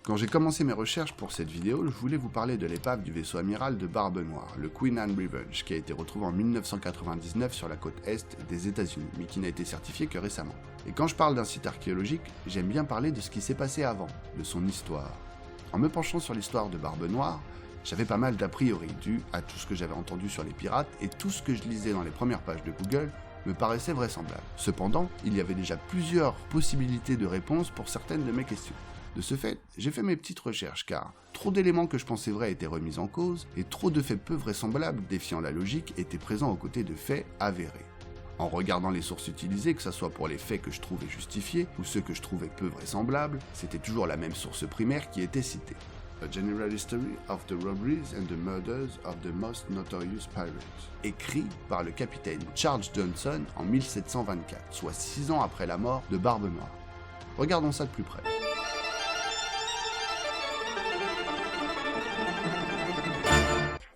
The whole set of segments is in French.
Quand j'ai commencé mes recherches pour cette vidéo, je voulais vous parler de l'épave du vaisseau amiral de Barbe Noire, le Queen Anne Revenge, qui a été retrouvé en 1999 sur la côte est des États-Unis, mais qui n'a été certifié que récemment. Et quand je parle d'un site archéologique, j'aime bien parler de ce qui s'est passé avant, de son histoire. En me penchant sur l'histoire de Barbe Noire, j'avais pas mal d'a priori dû à tout ce que j'avais entendu sur les pirates et tout ce que je lisais dans les premières pages de Google me paraissait vraisemblable. Cependant, il y avait déjà plusieurs possibilités de réponses pour certaines de mes questions. De ce fait, j'ai fait mes petites recherches car trop d'éléments que je pensais vrais étaient remis en cause et trop de faits peu vraisemblables défiant la logique étaient présents aux côtés de faits avérés. En regardant les sources utilisées, que ce soit pour les faits que je trouvais justifiés ou ceux que je trouvais peu vraisemblables, c'était toujours la même source primaire qui était citée. A General History of the Robberies and the Murders of the Most Notorious Pirates, écrit par le capitaine Charles Johnson en 1724, soit 6 ans après la mort de Barbe Noire. Regardons ça de plus près.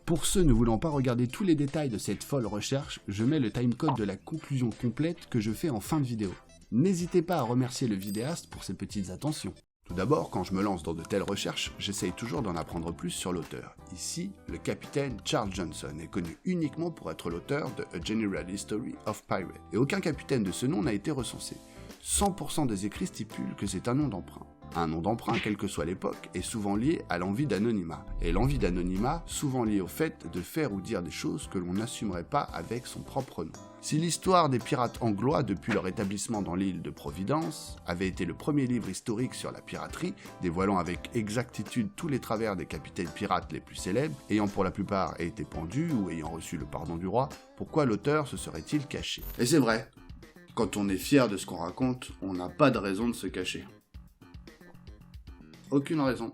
Pour ceux ne voulant pas regarder tous les détails de cette folle recherche, je mets le timecode de la conclusion complète que je fais en fin de vidéo. N'hésitez pas à remercier le vidéaste pour ses petites attentions. Tout d'abord, quand je me lance dans de telles recherches, j'essaye toujours d'en apprendre plus sur l'auteur. Ici, le capitaine Charles Johnson est connu uniquement pour être l'auteur de A General History of Pirates, et aucun capitaine de ce nom n'a été recensé. 100% des écrits stipulent que c'est un nom d'emprunt. Un nom d'emprunt, quelle que soit l'époque, est souvent lié à l'envie d'anonymat. Et l'envie d'anonymat, souvent liée au fait de faire ou dire des choses que l'on n'assumerait pas avec son propre nom. Si l'histoire des pirates anglois depuis leur établissement dans l'île de Providence avait été le premier livre historique sur la piraterie, dévoilant avec exactitude tous les travers des capitaines pirates les plus célèbres, ayant pour la plupart été pendus ou ayant reçu le pardon du roi, pourquoi l'auteur se serait-il caché? Et c'est vrai, quand on est fier de ce qu'on raconte, on n'a pas de raison de se cacher. Aucune raison.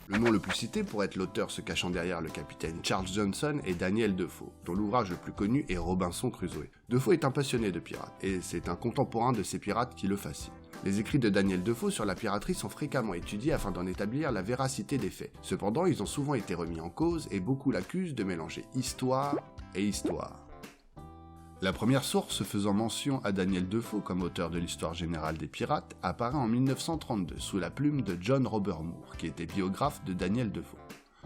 Le nom le plus cité pour être l'auteur se cachant derrière le capitaine Charles Johnson est Daniel Defoe, dont l'ouvrage le plus connu est Robinson Crusoe. Defoe est un passionné de pirates, et c'est un contemporain de ces pirates qui le fascine. Les écrits de Daniel Defoe sur la piraterie sont fréquemment étudiés afin d'en établir la véracité des faits. Cependant, ils ont souvent été remis en cause et beaucoup l'accusent de mélanger histoire et histoire. La première source faisant mention à Daniel Defoe comme auteur de l'histoire générale des pirates apparaît en 1932 sous la plume de John Robert Moore, qui était biographe de Daniel Defoe.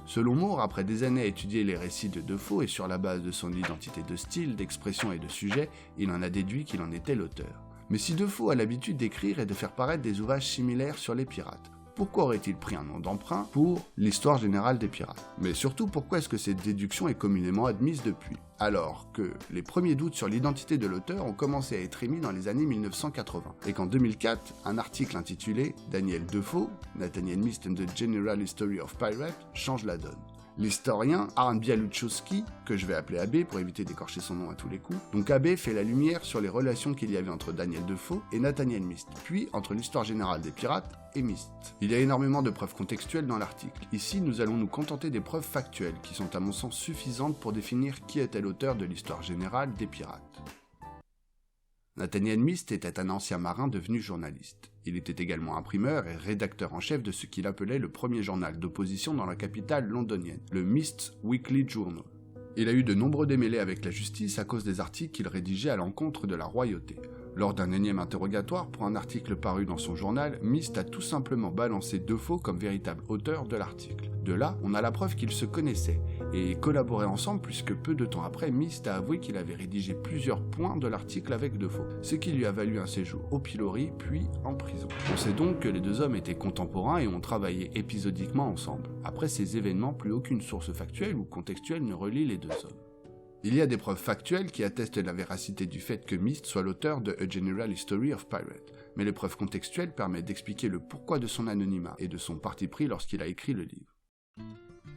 Selon Moore, après des années à étudier les récits de Defoe et sur la base de son identité de style, d'expression et de sujet, il en a déduit qu'il en était l'auteur. Mais si Defoe a l'habitude d'écrire et de faire paraître des ouvrages similaires sur les pirates, pourquoi aurait-il pris un nom d'emprunt pour l'histoire générale des pirates? Mais surtout, pourquoi est-ce que cette déduction est communément admise depuis? Alors que les premiers doutes sur l'identité de l'auteur ont commencé à être émis dans les années 1980, et qu'en 2004, un article intitulé « Daniel Defoe, Nathaniel Mist and the General History of Pirates » change la donne. L'historien Arne Bialuchowski, que je vais appeler AB pour éviter d'écorcher son nom à tous les coups, donc AB fait la lumière sur les relations qu'il y avait entre Daniel Defoe et Nathaniel Mist, puis entre l'histoire générale des pirates et Mist. Il y a énormément de preuves contextuelles dans l'article. Ici, nous allons nous contenter des preuves factuelles, qui sont à mon sens suffisantes pour définir qui était l'auteur de l'histoire générale des pirates. Nathaniel Mist était un ancien marin devenu journaliste. Il était également imprimeur et rédacteur en chef de ce qu'il appelait le premier journal d'opposition dans la capitale londonienne, le Mist Weekly Journal. Il a eu de nombreux démêlés avec la justice à cause des articles qu'il rédigeait à l'encontre de la royauté. Lors d'un énième interrogatoire pour un article paru dans son journal, Mist a tout simplement balancé Defoe comme véritable auteur de l'article. De là, on a la preuve qu'ils se connaissaient et collaboraient ensemble puisque peu de temps après, Mist a avoué qu'il avait rédigé plusieurs points de l'article avec Defoe, ce qui lui a valu un séjour au pilori puis en prison. On sait donc que les deux hommes étaient contemporains et ont travaillé épisodiquement ensemble. Après ces événements, plus aucune source factuelle ou contextuelle ne relie les deux hommes. Il y a des preuves factuelles qui attestent de la véracité du fait que Mist soit l'auteur de A General History of Pirates, mais les preuves contextuelles permettent d'expliquer le pourquoi de son anonymat et de son parti pris lorsqu'il a écrit le livre.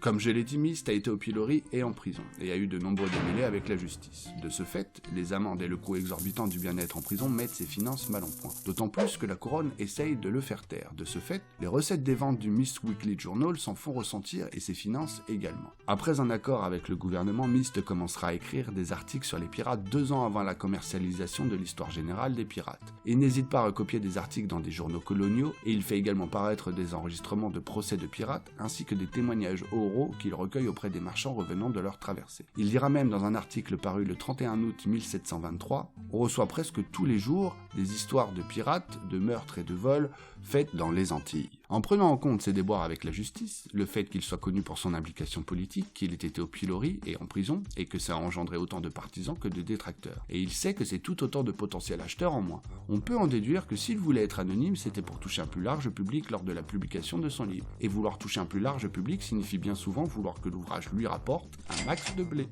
Comme je l'ai dit, Mist a été au pilori et en prison, et a eu de nombreux démêlés avec la justice. De ce fait, les amendes et le coût exorbitant du bien-être en prison mettent ses finances mal en point. D'autant plus que la couronne essaye de le faire taire. De ce fait, les recettes des ventes du Mist Weekly Journal s'en font ressentir et ses finances également. Après un accord avec le gouvernement, Mist commencera à écrire des articles sur les pirates 2 ans avant la commercialisation de l'histoire générale des pirates. Il n'hésite pas à recopier des articles dans des journaux coloniaux, et il fait également paraître des enregistrements de procès de pirates, ainsi que des témoignages oraux qu'il recueille auprès des marchands revenant de leur traversée. Il dira même dans un article paru le 31 août 1723 « On reçoit presque tous les jours des histoires de pirates, de meurtres et de vols faites dans les Antilles. » En prenant en compte ses déboires avec la justice, le fait qu'il soit connu pour son implication politique, qu'il ait été au pilori et en prison, et que ça a engendré autant de partisans que de détracteurs. Et il sait que c'est tout autant de potentiels acheteurs en moins. On peut en déduire que s'il voulait être anonyme, c'était pour toucher un plus large public lors de la publication de son livre. Et vouloir toucher un plus large public signifie bien souvent vouloir que l'ouvrage lui rapporte un max de blé.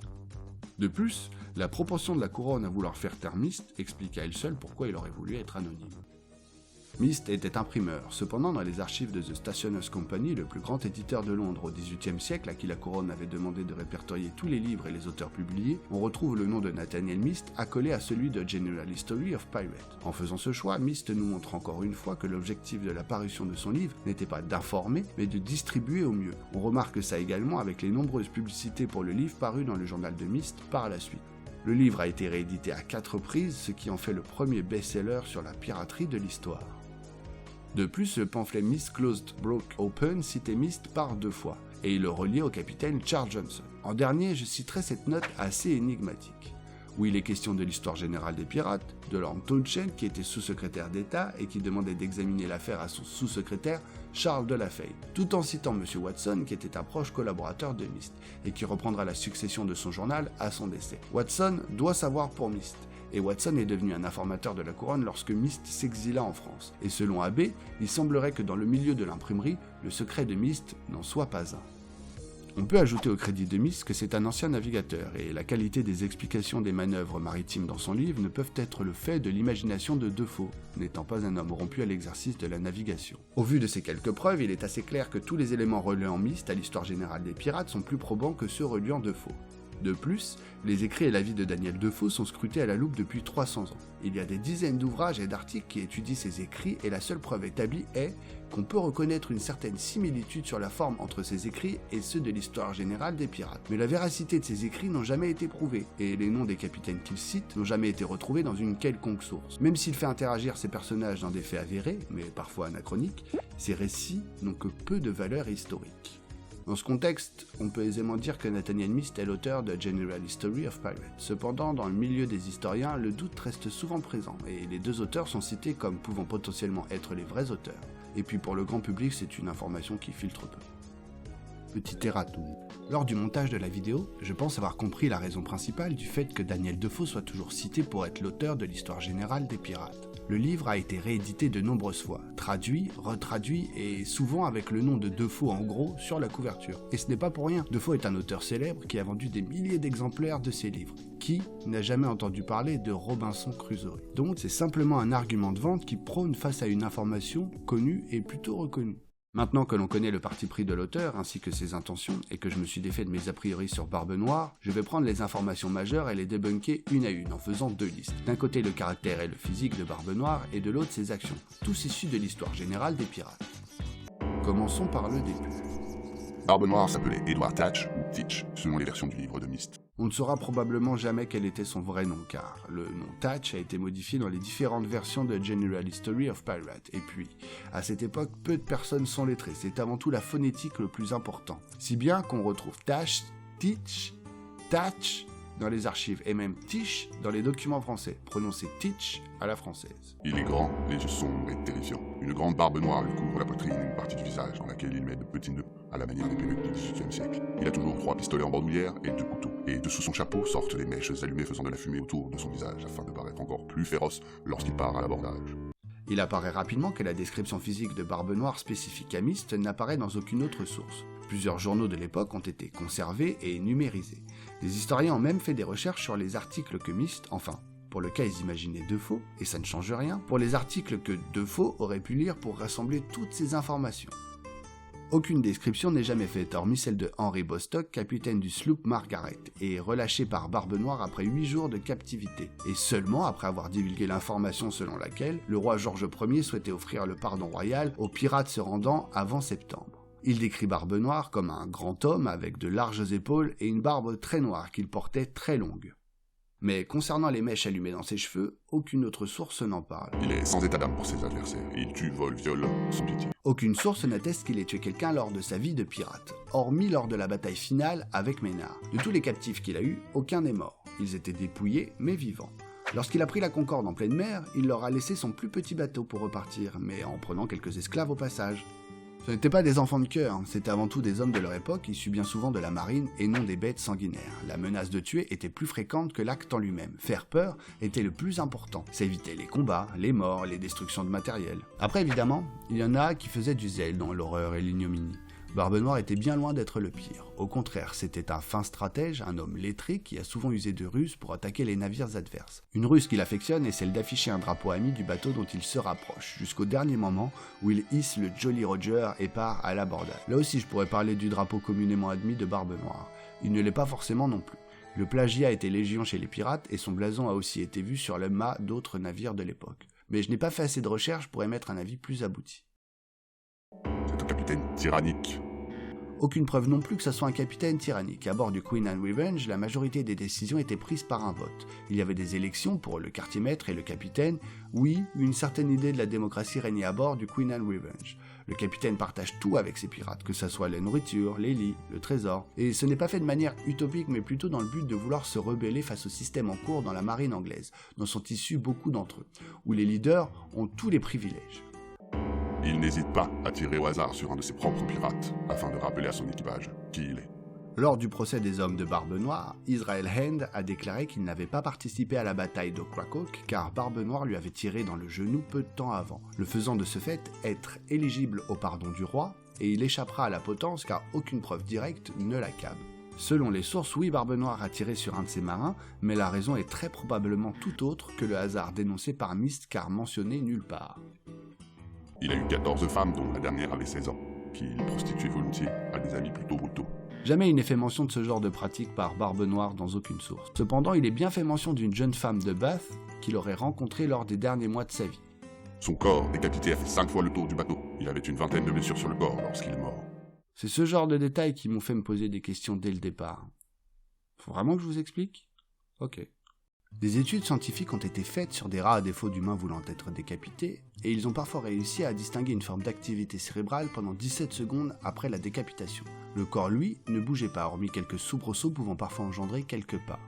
De plus, la propension de la couronne à vouloir faire taire Mist explique à elle seule pourquoi il aurait voulu être anonyme. Mist était imprimeur. Cependant, dans les archives de The Stationers' Company, le plus grand éditeur de Londres au XVIIIe siècle, à qui la couronne avait demandé de répertorier tous les livres et les auteurs publiés, on retrouve le nom de Nathaniel Mist accolé à celui de General History of Pirates. En faisant ce choix, Mist nous montre encore une fois que l'objectif de la parution de son livre n'était pas d'informer, mais de distribuer au mieux. On remarque ça également avec les nombreuses publicités pour le livre paru dans le journal de Mist par la suite. Le livre a été réédité à 4 reprises, ce qui en fait le premier best-seller sur la piraterie de l'histoire. De plus, le pamphlet Mist Closed Broke Open citait Mist par 2 fois, et il le reliait au capitaine Charles Johnson. En dernier, je citerai cette note assez énigmatique, où il est question de l'histoire générale des pirates, de Lord Townshend qui était sous-secrétaire d'État et qui demandait d'examiner l'affaire à son sous-secrétaire Charles de la Faye, tout en citant M. Watson qui était un proche collaborateur de Mist, et qui reprendra la succession de son journal à son décès. Watson doit savoir pour Mist, et Watson est devenu un informateur de la couronne lorsque Mist s'exila en France. Et selon Abbé, il semblerait que dans le milieu de l'imprimerie, le secret de Mist n'en soit pas un. On peut ajouter au crédit de Mist que c'est un ancien navigateur, et la qualité des explications des manœuvres maritimes dans son livre ne peuvent être le fait de l'imagination de Defoe, n'étant pas un homme rompu à l'exercice de la navigation. Au vu de ces quelques preuves, il est assez clair que tous les éléments reliant Mist à l'histoire générale des pirates sont plus probants que ceux reliant Defoe. De plus, les écrits et la vie de Daniel Defoe sont scrutés à la loupe depuis 300 ans. Il y a des dizaines d'ouvrages et d'articles qui étudient ces écrits et la seule preuve établie est qu'on peut reconnaître une certaine similitude sur la forme entre ces écrits et ceux de l'histoire générale des pirates. Mais la véracité de ces écrits n'ont jamais été prouvée, et les noms des capitaines qu'il cite n'ont jamais été retrouvés dans une quelconque source. Même s'il fait interagir ces personnages dans des faits avérés, mais parfois anachroniques, ces récits n'ont que peu de valeur historique. Dans ce contexte, on peut aisément dire que Nathaniel Mist est l'auteur de General History of Pirates. Cependant, dans le milieu des historiens, le doute reste souvent présent, et les 2 auteurs sont cités comme pouvant potentiellement être les vrais auteurs. Et puis pour le grand public, c'est une information qui filtre peu. Petit erratum. Lors du montage de la vidéo, je pense avoir compris la raison principale du fait que Daniel Defoe soit toujours cité pour être l'auteur de l'histoire générale des pirates. Le livre a été réédité de nombreuses fois, traduit, retraduit et souvent avec le nom de Defoe en gros sur la couverture. Et ce n'est pas pour rien, Defoe est un auteur célèbre qui a vendu des milliers d'exemplaires de ses livres. Qui n'a jamais entendu parler de Robinson Crusoe? Donc c'est simplement un argument de vente qui prône face à une information connue et plutôt reconnue. Maintenant que l'on connaît le parti pris de l'auteur ainsi que ses intentions et que je me suis défait de mes a priori sur Barbe Noire, je vais prendre les informations majeures et les débunker une à une en faisant 2 listes. D'un côté le caractère et le physique de Barbe Noire et de l'autre ses actions, tous issus de l'histoire générale des pirates. Commençons par le début. Barbe Noire s'appelait Edward Thatch ou Teach, selon les versions du livre de Mist. On ne saura probablement jamais quel était son vrai nom, car le nom Thatch a été modifié dans les différentes versions de General History of Pirates. Et puis, à cette époque, peu de personnes sont lettrées, c'est avant tout la phonétique le plus important. Si bien qu'on retrouve Thatch, Teach, Thatch dans les archives, et même Tish dans les documents français, prononcé Teach à la française. Il est grand, les yeux sombres et terrifiants. Une grande barbe noire lui couvre la poitrine et une partie du visage dans laquelle il met de petits nœuds, à la manière des perruques du XVIIIe siècle. Il a toujours 3 pistolets en bandoulière et 2 couteaux. Et dessous son chapeau sortent des mèches allumées faisant de la fumée autour de son visage, afin de paraître encore plus féroce lorsqu'il part à l'abordage. Il apparaît rapidement que la description physique de Barbe Noire spécifique à Mist n'apparaît dans aucune autre source. Plusieurs journaux de l'époque ont été conservés et numérisés. Les historiens ont même fait des recherches sur les articles que Mist, enfin, pour le cas ils imaginaient Defoe, et ça ne change rien, pour les articles que Defoe aurait pu lire pour rassembler toutes ces informations. Aucune description n'est jamais faite, hormis celle de Henry Bostock, capitaine du sloop Margaret, et relâché par Barbe Noire après 8 jours de captivité, et seulement après avoir divulgué l'information selon laquelle le roi George Ier souhaitait offrir le pardon royal aux pirates se rendant avant septembre. Il décrit Barbe Noire comme un grand homme avec de larges épaules et une barbe très noire qu'il portait très longue. Mais concernant les mèches allumées dans ses cheveux, aucune autre source n'en parle. Il est sans état d'âme pour ses adversaires, et il tue, vole, viole, sans pitié. Aucune source n'atteste qu'il ait tué quelqu'un lors de sa vie de pirate, hormis lors de la bataille finale avec Maynard. De tous les captifs qu'il a eus, aucun n'est mort. Ils étaient dépouillés, mais vivants. Lorsqu'il a pris la Concorde en pleine mer, il leur a laissé son plus petit bateau pour repartir, mais en prenant quelques esclaves au passage. Ce n'étaient pas des enfants de cœur, c'était avant tout des hommes de leur époque issus bien souvent de la marine et non des bêtes sanguinaires. La menace de tuer était plus fréquente que l'acte en lui-même. Faire peur était le plus important. Ça évitait les combats, les morts, les destructions de matériel. Après évidemment, il y en a qui faisaient du zèle dans l'horreur et l'ignominie. Barbe Noire était bien loin d'être le pire. Au contraire, c'était un fin stratège, un homme lettré qui a souvent usé de ruses pour attaquer les navires adverses. Une ruse qu'il affectionne est celle d'afficher un drapeau ami du bateau dont il se rapproche, jusqu'au dernier moment où il hisse le Jolly Roger et part à l'abordage. Là aussi je pourrais parler du drapeau communément admis de Barbe Noire. Il ne l'est pas forcément non plus. Le plagiat était légion chez les pirates et son blason a aussi été vu sur le mât d'autres navires de l'époque. Mais je n'ai pas fait assez de recherches pour émettre un avis plus abouti. C'est un capitaine tyrannique. Aucune preuve non plus que ce soit un capitaine tyrannique. À bord du Queen Anne Revenge, la majorité des décisions étaient prises par un vote. Il y avait des élections pour le quartier-maître et le capitaine. Oui, une certaine idée de la démocratie régnait à bord du Queen Anne Revenge. Le capitaine partage tout avec ses pirates, que ce soit la nourriture, les lits, le trésor. Et ce n'est pas fait de manière utopique, mais plutôt dans le but de vouloir se rebeller face au système en cours dans la marine anglaise, dont sont issus beaucoup d'entre eux, où les leaders ont tous les privilèges. Il n'hésite pas à tirer au hasard sur un de ses propres pirates, afin de rappeler à son équipage qui il est. Lors du procès des hommes de Barbe Noire, Israel Hand a déclaré qu'il n'avait pas participé à la bataille d'Ocracoke car Barbe Noire lui avait tiré dans le genou peu de temps avant, le faisant de ce fait être éligible au pardon du roi, et il échappera à la potence car aucune preuve directe ne l'accable. Selon les sources, oui, Barbe Noire a tiré sur un de ses marins, mais la raison est très probablement tout autre que le hasard dénoncé par Mist car mentionné nulle part. Il a eu 14 femmes, dont la dernière avait 16 ans, qu'il prostituait volontiers à des amis plutôt brutaux. Jamais il n'est fait mention de ce genre de pratique par Barbe Noire dans aucune source. Cependant, il est bien fait mention d'une jeune femme de Bath qu'il aurait rencontrée lors des derniers mois de sa vie. Son corps décapité a fait 5 fois le tour du bateau. Il avait une vingtaine de blessures sur le corps lorsqu'il est mort. C'est ce genre de détails qui m'ont fait me poser des questions dès le départ. Faut vraiment que je vous explique ? Ok. Des études scientifiques ont été faites sur des rats à défaut d'humains voulant être décapités, et ils ont parfois réussi à distinguer une forme d'activité cérébrale pendant 17 secondes après la décapitation. Le corps, lui, ne bougeait pas, hormis quelques soubresauts pouvant parfois engendrer quelques pas.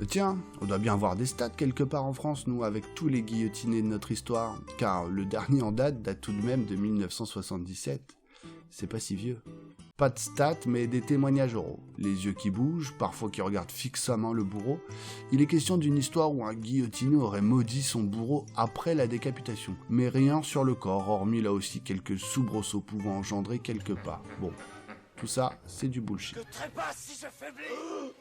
Tiens, on doit bien avoir des stats quelque part en France, nous, avec tous les guillotinés de notre histoire, car le dernier en date tout de même de 1977. C'est pas si vieux. Pas de stats, mais des témoignages oraux. Les yeux qui bougent, parfois qui regardent fixement le bourreau. Il est question d'une histoire où un guillotiné aurait maudit son bourreau après la décapitation. Mais rien sur le corps, hormis là aussi quelques soubresauts pouvant engendrer quelques pas. Bon, tout ça, c'est du bullshit. Je trépasse si je faiblis.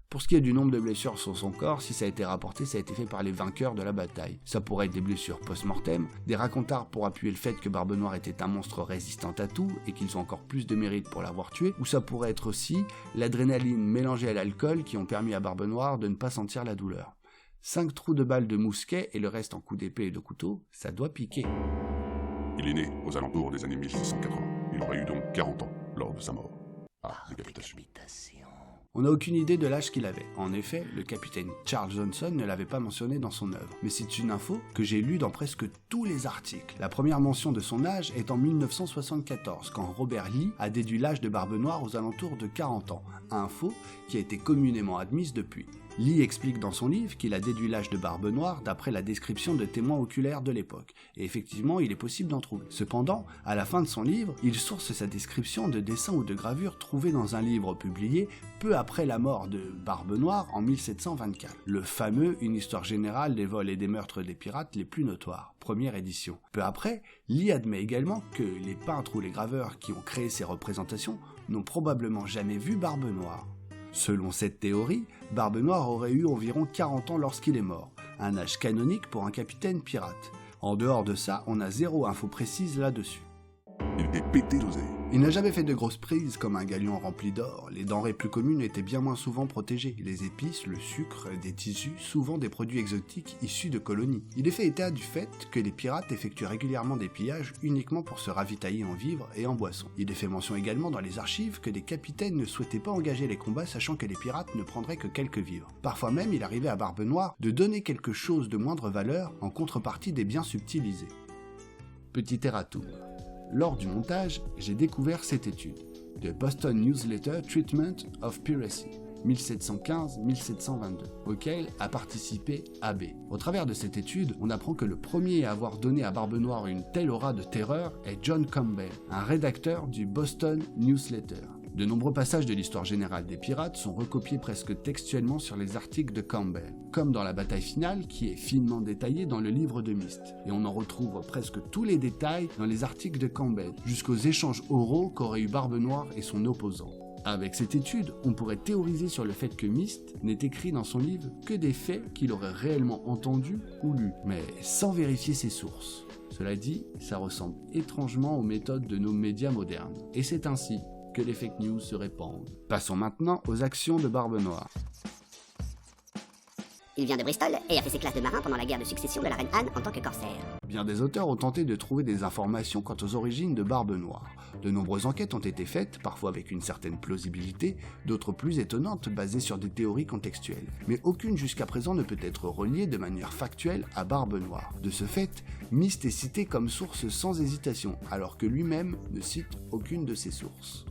Pour ce qui est du nombre de blessures sur son corps, si ça a été rapporté, ça a été fait par les vainqueurs de la bataille. Ça pourrait être des blessures post-mortem, des racontars pour appuyer le fait que Barbe Noire était un monstre résistant à tout et qu'ils ont encore plus de mérite pour l'avoir tué, ou ça pourrait être aussi l'adrénaline mélangée à l'alcool qui ont permis à Barbe Noire de ne pas sentir la douleur. 5 trous de balles de mousquet et le reste en coups d'épée et de couteau, ça doit piquer. Il est né aux alentours des années 1680. Il aurait eu donc 40 ans lors de sa mort. Décapitation. On n'a aucune idée de l'âge qu'il avait. En effet, le capitaine Charles Johnson ne l'avait pas mentionné dans son œuvre. Mais c'est une info que j'ai lue dans presque tous les articles. La première mention de son âge est en 1974, quand Robert Lee a déduit l'âge de Barbe Noire aux alentours de 40 ans. Info qui a été communément admise depuis. Lee explique dans son livre qu'il a déduit l'âge de Barbe Noire d'après la description de témoins oculaires de l'époque. Et effectivement, il est possible d'en trouver. Cependant, à la fin de son livre, il source sa description de dessins ou de gravures trouvés dans un livre publié peu après la mort de Barbe Noire en 1724. Le fameux Une histoire générale des vols et des meurtres des pirates les plus notoires, première édition. Peu après, Lee admet également que les peintres ou les graveurs qui ont créé ces représentations n'ont probablement jamais vu Barbe Noire. Selon cette théorie, Barbe Noire aurait eu environ 40 ans lorsqu'il est mort, un âge canonique pour un capitaine pirate. En dehors de ça, on a zéro info précise là-dessus. Il était pété d'oseille. Il n'a jamais fait de grosses prises comme un galion rempli d'or. Les denrées plus communes étaient bien moins souvent protégées. Les épices, le sucre, des tissus, souvent des produits exotiques issus de colonies. Il est fait état du fait que les pirates effectuent régulièrement des pillages uniquement pour se ravitailler en vivres et en boissons. Il est fait mention également dans les archives que des capitaines ne souhaitaient pas engager les combats sachant que les pirates ne prendraient que quelques vivres. Parfois même, il arrivait à Barbe Noire de donner quelque chose de moindre valeur en contrepartie des biens subtilisés. Petit erratum. Lors du montage, j'ai découvert cette étude, The Boston Newsletter Treatment of Piracy, 1715-1722, auquel a participé AB. Au travers de cette étude, on apprend que le premier à avoir donné à Barbe Noire une telle aura de terreur est John Campbell, un rédacteur du Boston Newsletter. De nombreux passages de l'histoire générale des pirates sont recopiés presque textuellement sur les articles de Campbell, comme dans la bataille finale qui est finement détaillée dans le livre de Myst, et on en retrouve presque tous les détails dans les articles de Campbell, jusqu'aux échanges oraux qu'aurait eu Barbe Noire et son opposant. Avec cette étude, on pourrait théoriser sur le fait que Myst n'ait écrit dans son livre que des faits qu'il aurait réellement entendus ou lus, mais sans vérifier ses sources. Cela dit, ça ressemble étrangement aux méthodes de nos médias modernes, et c'est ainsi que les fake news se répandent. Passons maintenant aux actions de Barbe Noire. Il vient de Bristol et a fait ses classes de marin pendant la guerre de succession de la reine Anne en tant que corsaire. Bien des auteurs ont tenté de trouver des informations quant aux origines de Barbe Noire. De nombreuses enquêtes ont été faites, parfois avec une certaine plausibilité, d'autres plus étonnantes basées sur des théories contextuelles. Mais aucune jusqu'à présent ne peut être reliée de manière factuelle à Barbe Noire. De ce fait, Myst est cité comme source sans hésitation, alors que lui-même ne cite aucune de ses sources.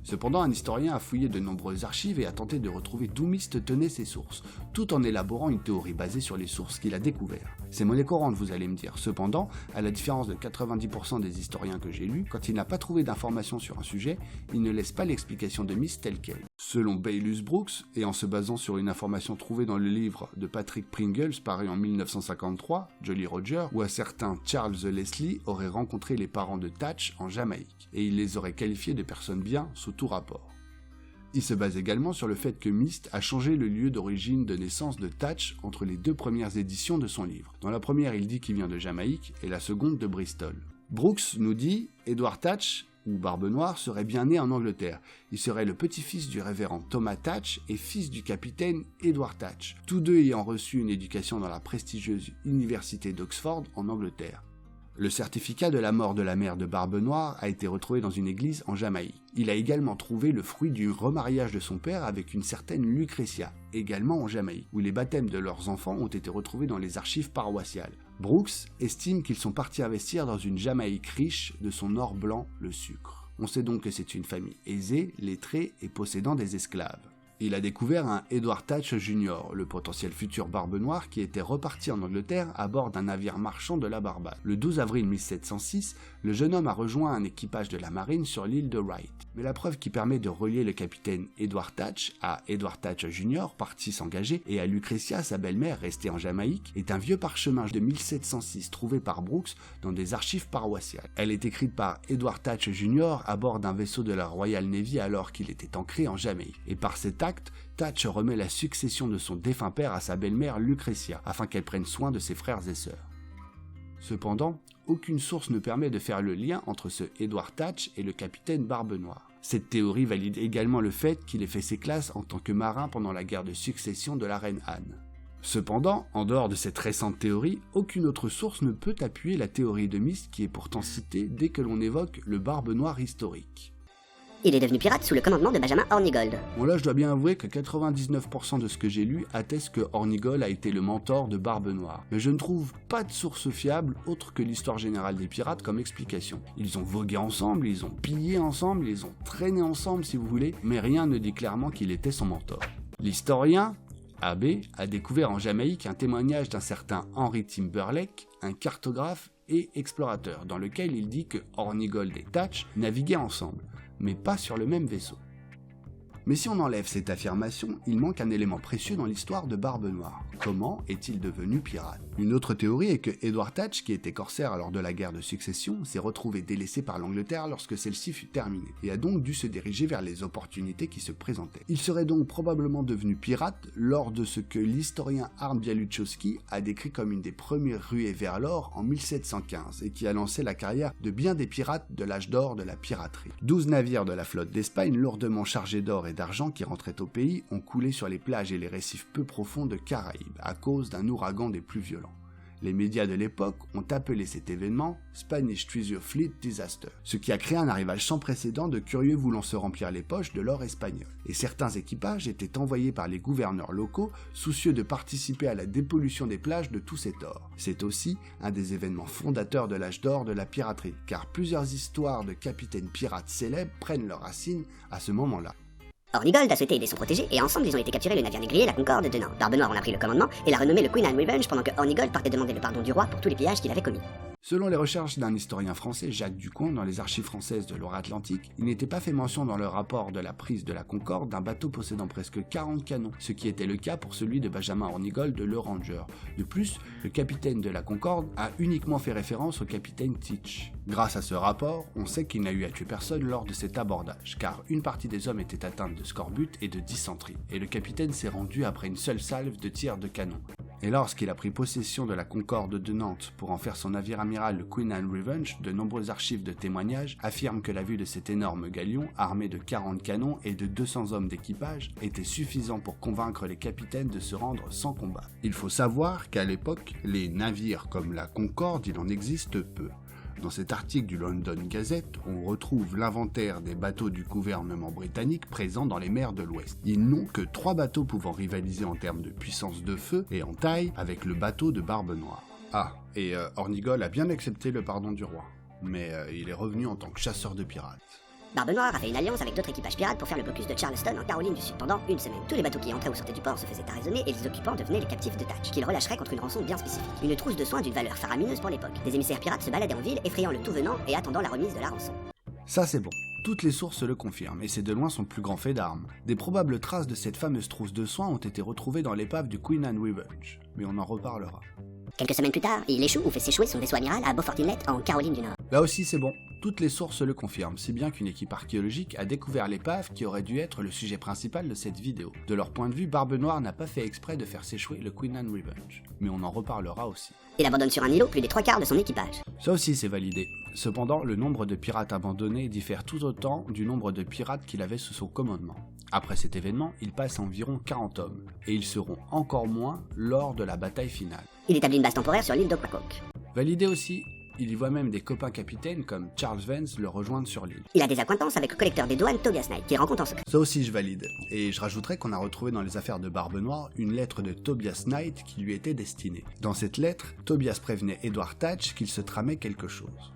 Cependant, un historien a fouillé de nombreuses archives et a tenté de retrouver d'où Myst tenait ses sources, tout en élaborant une théorie basée sur les sources qu'il a découvertes. C'est monnaie courante, vous allez me dire. Cependant, à la différence de 90% des historiens que j'ai lus, quand il n'a pas trouvé d'informations sur un sujet, il ne laisse pas l'explication de Myst telle qu'elle. Selon Baylus Brooks, et en se basant sur une information trouvée dans le livre de Patrick Pringles paru en 1953, Jolly Roger, où un certain Charles Leslie aurait rencontré les parents de Thatch en Jamaïque, et il les aurait qualifiés de personnes bien sous tout rapport. Il se base également sur le fait que Myst a changé le lieu d'origine de naissance de Thatch entre les deux premières éditions de son livre. Dans la première, il dit qu'il vient de Jamaïque et la seconde de Bristol. Brooks nous dit Edward Thatch, ou Barbe Noire, serait bien né en Angleterre. Il serait le petit-fils du révérend Thomas Thatch et fils du capitaine Edward Thatch, tous deux ayant reçu une éducation dans la prestigieuse université d'Oxford en Angleterre. Le certificat de la mort de la mère de Barbe Noire a été retrouvé dans une église en Jamaïque. Il a également trouvé le fruit du remariage de son père avec une certaine Lucretia, également en Jamaïque, où les baptêmes de leurs enfants ont été retrouvés dans les archives paroissiales. Brooks estime qu'ils sont partis investir dans une Jamaïque riche de son or blanc, le sucre. On sait donc que c'est une famille aisée, lettrée et possédant des esclaves. Il a découvert un Edward Thatch Jr., le potentiel futur Barbe Noire qui était reparti en Angleterre à bord d'un navire marchand de la Barbade. Le 12 avril 1706, le jeune homme a rejoint un équipage de la marine sur l'île de Wright. Mais la preuve qui permet de relier le capitaine Edward Thatch à Edward Thatch Jr., parti s'engager, et à Lucretia, sa belle-mère, restée en Jamaïque, est un vieux parchemin de 1706 trouvé par Brooks dans des archives paroissiales. Elle est écrite par Edward Thatch Jr. à bord d'un vaisseau de la Royal Navy alors qu'il était ancré en Jamaïque. Et par cet acte, Thatch remet la succession de son défunt père à sa belle-mère Lucretia, afin qu'elle prenne soin de ses frères et sœurs. Cependant, aucune source ne permet de faire le lien entre ce Edward Thatch et le capitaine Barbe Noire. Cette théorie valide également le fait qu'il ait fait ses classes en tant que marin pendant la guerre de succession de la reine Anne. Cependant, en dehors de cette récente théorie, aucune autre source ne peut appuyer la théorie de Myst qui est pourtant citée dès que l'on évoque le Barbe Noire historique. Il est devenu pirate sous le commandement de Benjamin Hornigold. Bon là je dois bien avouer que 99% de ce que j'ai lu atteste que Hornigold a été le mentor de Barbe Noire. Mais je ne trouve pas de source fiable autre que l'histoire générale des pirates comme explication. Ils ont vogué ensemble, ils ont pillé ensemble, ils ont traîné ensemble si vous voulez, mais rien ne dit clairement qu'il était son mentor. L'historien AB a découvert en Jamaïque un témoignage d'un certain Henry Timberlake, un cartographe et explorateur, dans lequel il dit que Hornigold et Thatch naviguaient ensemble, mais pas sur le même vaisseau. Mais si on enlève cette affirmation, il manque un élément précieux dans l'histoire de Barbe Noire. Comment est-il devenu pirate? Une autre théorie est que Edward Thatch, qui était corsaire lors de la guerre de succession, s'est retrouvé délaissé par l'Angleterre lorsque celle-ci fut terminée, et a donc dû se diriger vers les opportunités qui se présentaient. Il serait donc probablement devenu pirate lors de ce que l'historien Arndt Bialuchowski a décrit comme une des premières ruées vers l'or en 1715, et qui a lancé la carrière de bien des pirates de l'âge d'or de la piraterie. 12 navires de la flotte d'Espagne lourdement chargés d'or et d'argent qui rentraient au pays ont coulé sur les plages et les récifs peu profonds de Caraïbes à cause d'un ouragan des plus violents. Les médias de l'époque ont appelé cet événement Spanish Treasure Fleet Disaster, ce qui a créé un arrivage sans précédent de curieux voulant se remplir les poches de l'or espagnol. Et certains équipages étaient envoyés par les gouverneurs locaux soucieux de participer à la dépollution des plages de tout cet or. C'est aussi un des événements fondateurs de l'âge d'or de la piraterie, car plusieurs histoires de capitaines pirates célèbres prennent leurs racines à ce moment-là. Hornigold a souhaité aider son protégé et ensemble ils ont été capturés le navire négrier, la Concorde de Nantes. Barbe Noire en a pris le commandement et l'a renommé le Queen Anne Revenge pendant que Hornigold partait demander le pardon du roi pour tous les pillages qu'il avait commis. Selon les recherches d'un historien français, Jacques Ducomte, dans les archives françaises de Loire-Atlantique, il n'était pas fait mention dans le rapport de la prise de la Concorde d'un bateau possédant presque 40 canons, ce qui était le cas pour celui de Benjamin Hornigold de Le Ranger. De plus, le capitaine de la Concorde a uniquement fait référence au capitaine Teach. Grâce à ce rapport, on sait qu'il n'a eu à tuer personne lors de cet abordage, car une partie des hommes était atteinte de scorbut et de dysenterie, et le capitaine s'est rendu après une seule salve de tirs de canon. Et lorsqu'il a pris possession de la Concorde de Nantes pour en faire son navire amiral le Queen Anne Revenge, de nombreuses archives de témoignages affirment que la vue de cet énorme galion, armé de 40 canons et de 200 hommes d'équipage, était suffisant pour convaincre les capitaines de se rendre sans combat. Il faut savoir qu'à l'époque, les navires comme la Concorde, il en existe peu. Dans cet article du London Gazette, on retrouve l'inventaire des bateaux du gouvernement britannique présents dans les mers de l'Ouest. Ils n'ont que 3 bateaux pouvant rivaliser en termes de puissance de feu et en taille avec le bateau de Barbe Noire. Ah, et Hornigold a bien accepté le pardon du roi, mais il est revenu en tant que chasseur de pirates. Barbe Noire a fait une alliance avec d'autres équipages pirates pour faire le blocus de Charleston en Caroline du Sud. Pendant une semaine, tous les bateaux qui entraient ou sortaient du port se faisaient arraisonner et les occupants devenaient les captifs de Thatch, qu'ils relâcheraient contre une rançon bien spécifique. Une trousse de soins d'une valeur faramineuse pour l'époque. Des émissaires pirates se baladaient en ville, effrayant le tout venant et attendant la remise de la rançon. Ça c'est bon. Toutes les sources le confirment, et c'est de loin son plus grand fait d'armes. Des probables traces de cette fameuse trousse de soins ont été retrouvées dans l'épave du Queen Anne Revenge, mais on en reparlera. Quelques semaines plus tard, il échoue ou fait s'échouer son vaisseau amiral à Beaufort Inlet en Caroline du Nord. Là aussi c'est bon, toutes les sources le confirment, si bien qu'une équipe archéologique a découvert l'épave qui aurait dû être le sujet principal de cette vidéo. De leur point de vue, Barbe Noire n'a pas fait exprès de faire s'échouer le Queen Anne Revenge, mais on en reparlera aussi. Il abandonne sur un îlot plus des 3/4 de son équipage. Ça aussi c'est validé. Cependant, le nombre de pirates abandonnés diffère tout autant du nombre de pirates qu'il avait sous son commandement. Après cet événement, il passe à environ 40 hommes, et ils seront encore moins lors de la bataille finale. Il établit une base temporaire sur l'île d'Ocracoke. Validé aussi, il y voit même des copains capitaines comme Charles Vance le rejoindre sur l'île. Il a des acquaintances avec le collecteur des douanes Tobias Knight, qu'il rencontre en secret. Ça aussi je valide, et je rajouterais qu'on a retrouvé dans les affaires de Barbe Noire une lettre de Tobias Knight qui lui était destinée. Dans cette lettre, Tobias prévenait Edward Thatch qu'il se tramait quelque chose.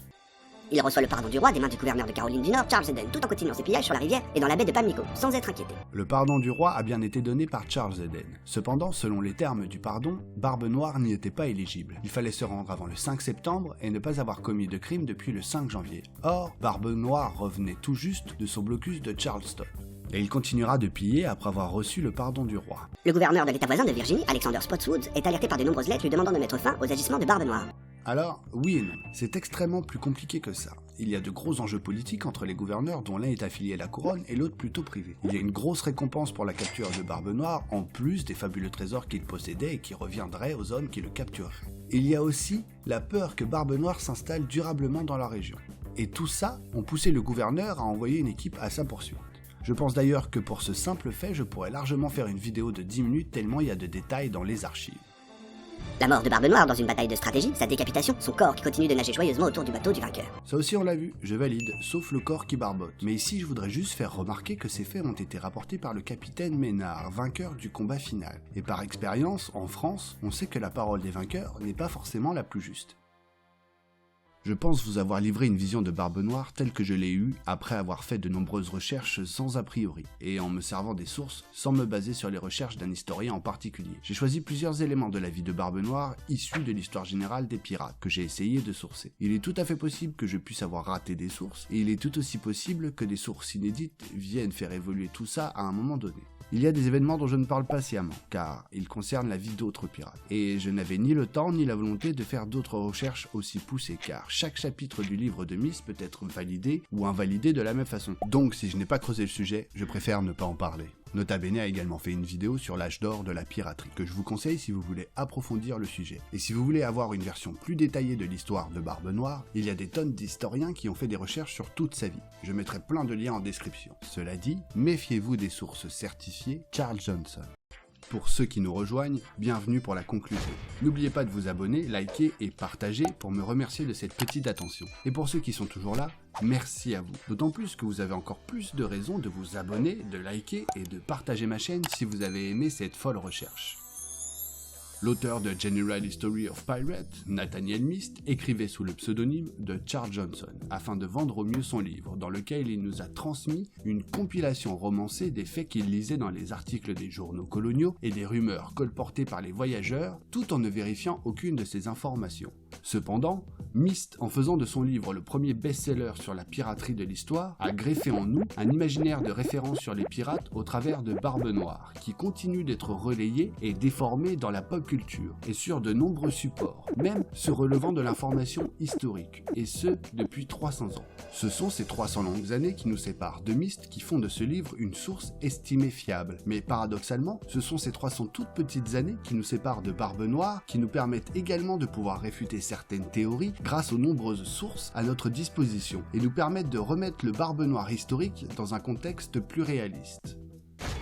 Il reçoit le pardon du roi des mains du gouverneur de Caroline du Nord, Charles Eden, tout en continuant ses pillages sur la rivière et dans la baie de Pamlico, sans être inquiété. Le pardon du roi a bien été donné par Charles Eden. Cependant, selon les termes du pardon, Barbe Noire n'y était pas éligible. Il fallait se rendre avant le 5 septembre et ne pas avoir commis de crime depuis le 5 janvier. Or, Barbe Noire revenait tout juste de son blocus de Charleston. Et il continuera de piller après avoir reçu le pardon du roi. Le gouverneur de l'état voisin de Virginie, Alexander Spotswood, est alerté par de nombreuses lettres lui demandant de mettre fin aux agissements de Barbe Noire. Alors, oui et non, c'est extrêmement plus compliqué que ça. Il y a de gros enjeux politiques entre les gouverneurs dont l'un est affilié à la couronne et l'autre plutôt privé. Il y a une grosse récompense pour la capture de Barbe Noire, en plus des fabuleux trésors qu'il possédait et qui reviendraient aux hommes qui le captureraient. Il y a aussi la peur que Barbe Noire s'installe durablement dans la région. Et tout ça ont poussé le gouverneur à envoyer une équipe à sa poursuite. Je pense d'ailleurs que pour ce simple fait, je pourrais largement faire une vidéo de 10 minutes tellement il y a de détails dans les archives. La mort de Barbe Noire dans une bataille de stratégie, sa décapitation, son corps qui continue de nager joyeusement autour du bateau du vainqueur. Ça aussi on l'a vu, je valide, sauf le corps qui barbote. Mais ici je voudrais juste faire remarquer que ces faits ont été rapportés par le capitaine Ménard, vainqueur du combat final. Et par expérience, en France, on sait que la parole des vainqueurs n'est pas forcément la plus juste. Je pense vous avoir livré une vision de Barbe Noire telle que je l'ai eue après avoir fait de nombreuses recherches sans a priori, et en me servant des sources sans me baser sur les recherches d'un historien en particulier. J'ai choisi plusieurs éléments de la vie de Barbe Noire issus de l'histoire générale des pirates que j'ai essayé de sourcer. Il est tout à fait possible que je puisse avoir raté des sources, et il est tout aussi possible que des sources inédites viennent faire évoluer tout ça à un moment donné. Il y a des événements dont je ne parle pas sciemment, car ils concernent la vie d'autres pirates. Et je n'avais ni le temps ni la volonté de faire d'autres recherches aussi poussées, car chaque chapitre du livre de Myst peut être validé ou invalidé de la même façon. Donc si je n'ai pas creusé le sujet, je préfère ne pas en parler. Nota Bene a également fait une vidéo sur l'âge d'or de la piraterie, que je vous conseille si vous voulez approfondir le sujet. Et si vous voulez avoir une version plus détaillée de l'histoire de Barbe Noire, il y a des tonnes d'historiens qui ont fait des recherches sur toute sa vie. Je mettrai plein de liens en description. Cela dit, méfiez-vous des sources certifiées Charles Johnson. Pour ceux qui nous rejoignent, bienvenue pour la conclusion. N'oubliez pas de vous abonner, liker et partager pour me remercier de cette petite attention. Et pour ceux qui sont toujours là, merci à vous. D'autant plus que vous avez encore plus de raisons de vous abonner, de liker et de partager ma chaîne si vous avez aimé cette folle recherche. L'auteur de General History of Pirates, Nathaniel Myst, écrivait sous le pseudonyme de Charles Johnson, afin de vendre au mieux son livre, dans lequel il nous a transmis une compilation romancée des faits qu'il lisait dans les articles des journaux coloniaux et des rumeurs colportées par les voyageurs, tout en ne vérifiant aucune de ces informations. Cependant, Myst, en faisant de son livre le premier best-seller sur la piraterie de l'histoire, a greffé en nous un imaginaire de référence sur les pirates au travers de Barbe Noire, qui continue d'être relayé et déformé dans la pop culture et sur de nombreux supports, même se relevant de l'information historique, et ce depuis 300 ans. Ce sont ces 300 longues années qui nous séparent de Myst qui font de ce livre une source estimée fiable, mais paradoxalement, ce sont ces 300 toutes petites années qui nous séparent de Barbe Noire qui nous permettent également de pouvoir réfuter certaines théories grâce aux nombreuses sources à notre disposition et nous permettent de remettre le Barbe Noire historique dans un contexte plus réaliste.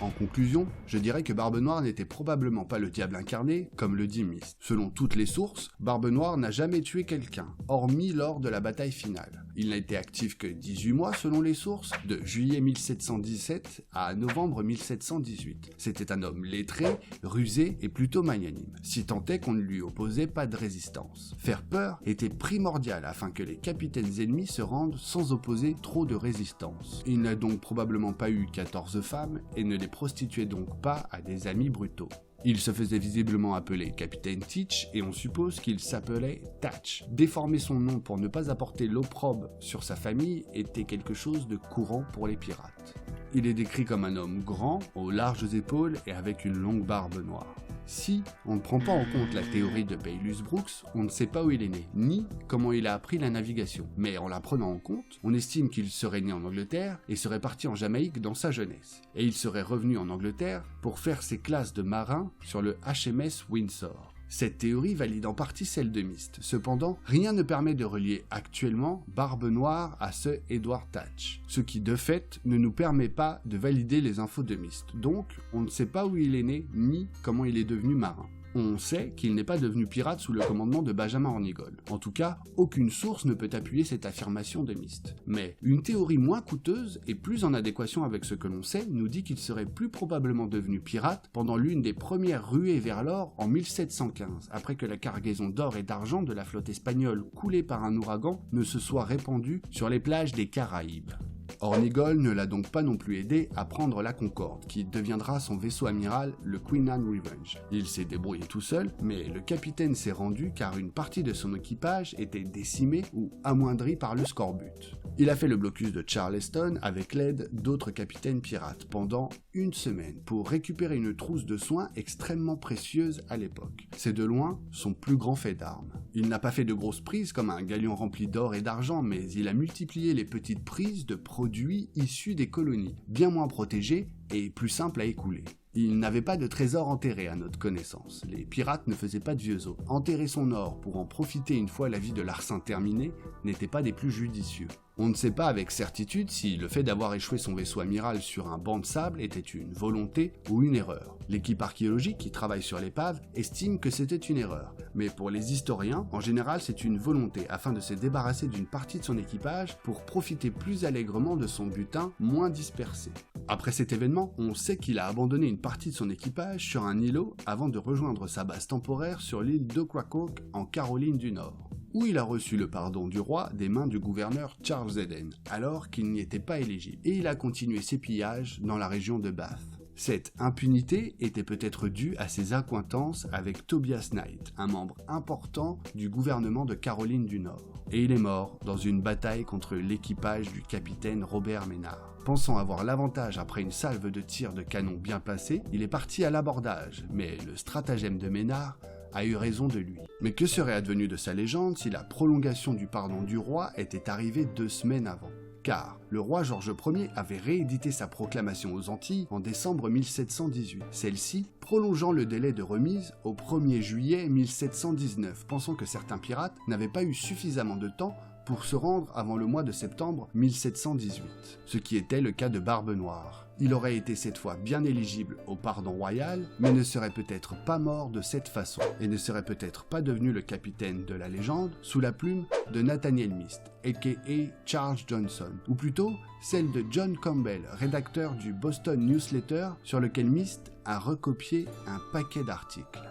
En conclusion, je dirais que Barbe Noire n'était probablement pas le diable incarné, comme le dit Myst. Selon toutes les sources, Barbe Noire n'a jamais tué quelqu'un, hormis lors de la bataille finale. Il n'a été actif que 18 mois selon les sources, de juillet 1717 à novembre 1718. C'était un homme lettré, rusé et plutôt magnanime, si tant est qu'on ne lui opposait pas de résistance. Faire peur était primordial afin que les capitaines ennemis se rendent sans opposer trop de résistance. Il n'a donc probablement pas eu 14 femmes et ne les prostituait donc pas à des amis brutaux. Il se faisait visiblement appeler Capitaine Teach et on suppose qu'il s'appelait Tatch. Déformer son nom pour ne pas apporter l'opprobre sur sa famille était quelque chose de courant pour les pirates. Il est décrit comme un homme grand, aux larges épaules et avec une longue barbe noire. Si on ne prend pas en compte la théorie de Baylus Brooks, on ne sait pas où il est né, ni comment il a appris la navigation. Mais en la prenant en compte, on estime qu'il serait né en Angleterre et serait parti en Jamaïque dans sa jeunesse. Et il serait revenu en Angleterre pour faire ses classes de marin sur le HMS Windsor. Cette théorie valide en partie celle de Myst. Cependant, rien ne permet de relier actuellement Barbe Noire à ce Edward Tatch, ce qui de fait ne nous permet pas de valider les infos de Myst. Donc, on ne sait pas où il est né ni comment il est devenu marin. On sait qu'il n'est pas devenu pirate sous le commandement de Benjamin Hornigold. En tout cas, aucune source ne peut appuyer cette affirmation de Myst. Mais une théorie moins coûteuse et plus en adéquation avec ce que l'on sait nous dit qu'il serait plus probablement devenu pirate pendant l'une des premières ruées vers l'or en 1715, après que la cargaison d'or et d'argent de la flotte espagnole coulée par un ouragan ne se soit répandue sur les plages des Caraïbes. Hornigold ne l'a donc pas non plus aidé à prendre la Concorde, qui deviendra son vaisseau amiral, le Queen Anne Revenge. Il s'est débrouillé tout seul, mais le capitaine s'est rendu car une partie de son équipage était décimée ou amoindrie par le scorbut. Il a fait le blocus de Charleston avec l'aide d'autres capitaines pirates pendant une semaine pour récupérer une trousse de soins extrêmement précieuse à l'époque. C'est de loin son plus grand fait d'armes. Il n'a pas fait de grosses prises comme un galion rempli d'or et d'argent, mais il a multiplié les petites prises de produits issus des colonies, bien moins protégés et plus simples à écouler. Il n'avait pas de trésor enterré à notre connaissance. Les pirates ne faisaient pas de vieux os. Enterrer son or pour en profiter une fois la vie de larcin terminée n'était pas des plus judicieux. On ne sait pas avec certitude si le fait d'avoir échoué son vaisseau amiral sur un banc de sable était une volonté ou une erreur. L'équipe archéologique qui travaille sur l'épave estime que c'était une erreur, mais pour les historiens, en général c'est une volonté afin de se débarrasser d'une partie de son équipage pour profiter plus allègrement de son butin moins dispersé. Après cet événement, on sait qu'il a abandonné une partie de son équipage sur un îlot avant de rejoindre sa base temporaire sur l'île d'Ocracoke en Caroline du Nord. où il a reçu le pardon du roi des mains du gouverneur Charles Eden, alors qu'il n'y était pas éligible, et il a continué ses pillages dans la région de Bath. Cette impunité était peut-être due à ses accointances avec Tobias Knight, un membre important du gouvernement de Caroline du Nord. Et il est mort dans une bataille contre l'équipage du capitaine Robert Ménard. Pensant avoir l'avantage après une salve de tirs de canon bien placée, il est parti à l'abordage, mais le stratagème de Ménard a eu raison de lui. Mais que serait advenu de sa légende si la prolongation du pardon du roi était arrivée 2 semaines avant ? Car le roi Georges Ier avait réédité sa proclamation aux Antilles en décembre 1718, celle-ci prolongeant le délai de remise au 1er juillet 1719, pensant que certains pirates n'avaient pas eu suffisamment de temps pour se rendre avant le mois de septembre 1718, ce qui était le cas de Barbe Noire. Il aurait été cette fois bien éligible au pardon royal, mais ne serait peut-être pas mort de cette façon, et ne serait peut-être pas devenu le capitaine de la légende sous la plume de Nathaniel Mist, a.k.a. Charles Johnson, ou plutôt celle de John Campbell, rédacteur du Boston Newsletter, sur lequel Mist a recopié un paquet d'articles.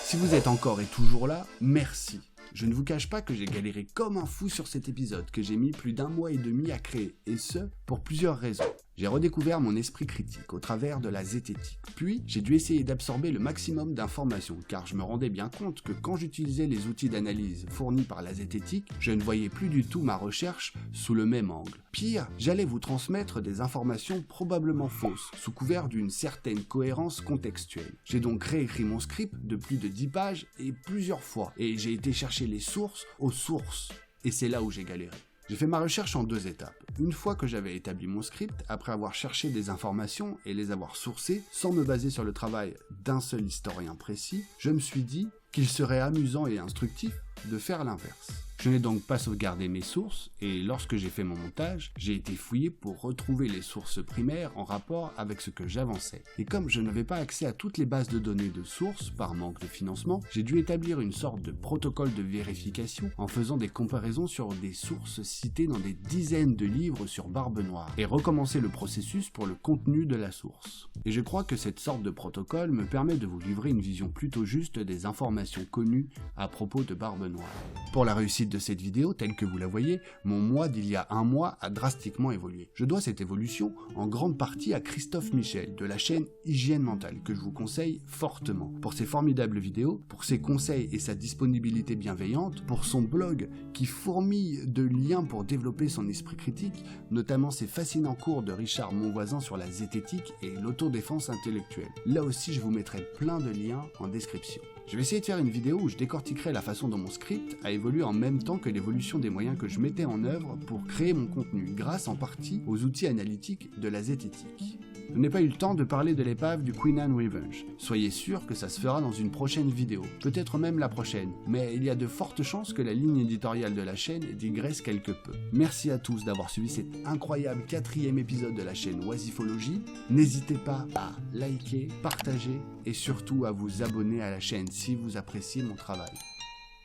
Si vous êtes encore et toujours là, merci. Je ne vous cache pas que j'ai galéré comme un fou sur cet épisode, que j'ai mis plus d'1 mois et demi à créer, et ce, pour plusieurs raisons. J'ai redécouvert mon esprit critique au travers de la zététique. Puis, j'ai dû essayer d'absorber le maximum d'informations, car je me rendais bien compte que quand j'utilisais les outils d'analyse fournis par la zététique, je ne voyais plus du tout ma recherche sous le même angle. Pire, j'allais vous transmettre des informations probablement fausses, sous couvert d'une certaine cohérence contextuelle. J'ai donc réécrit mon script de plus de 10 pages et plusieurs fois, et j'ai été chercher les sources aux sources. Et c'est là où j'ai galéré. J'ai fait ma recherche en 2 étapes. Une fois que j'avais établi mon script, après avoir cherché des informations et les avoir sourcées, sans me baser sur le travail d'un seul historien précis, je me suis dit qu'il serait amusant et instructif de faire l'inverse. Je n'ai donc pas sauvegardé mes sources, et lorsque j'ai fait mon montage, j'ai été fouillé pour retrouver les sources primaires en rapport avec ce que j'avançais. Et comme je n'avais pas accès à toutes les bases de données de sources par manque de financement, j'ai dû établir une sorte de protocole de vérification en faisant des comparaisons sur des sources citées dans des dizaines de livres sur Barbe Noire, et recommencer le processus pour le contenu de la source. Et je crois que cette sorte de protocole me permet de vous livrer une vision plutôt juste des informations connues à propos de Barbe Noire. Pour la réussite de cette vidéo, telle que vous la voyez, mon moi d'il y a 1 mois a drastiquement évolué. Je dois cette évolution en grande partie à Christophe Michel de la chaîne Hygiène Mentale, que je vous conseille fortement. Pour ses formidables vidéos, pour ses conseils et sa disponibilité bienveillante, pour son blog qui fourmille de liens pour développer son esprit critique, notamment ses fascinants cours de Richard Monvoisin sur la zététique et l'autodéfense intellectuelle. Là aussi, je vous mettrai plein de liens en description. Je vais essayer de faire une vidéo où je décortiquerai la façon dont mon script a évolué en même temps que l'évolution des moyens que je mettais en œuvre pour créer mon contenu, grâce en partie aux outils analytiques de la zététique. Je n'ai pas eu le temps de parler de l'épave du Queen Anne Revenge. Soyez sûr que ça se fera dans une prochaine vidéo, peut-être même la prochaine, mais il y a de fortes chances que la ligne éditoriale de la chaîne digresse quelque peu. Merci à tous d'avoir suivi cet incroyable 4e épisode de la chaîne Oisifologie. N'hésitez pas à liker, partager et surtout à vous abonner à la chaîne si vous appréciez mon travail.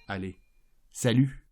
Allez, salut!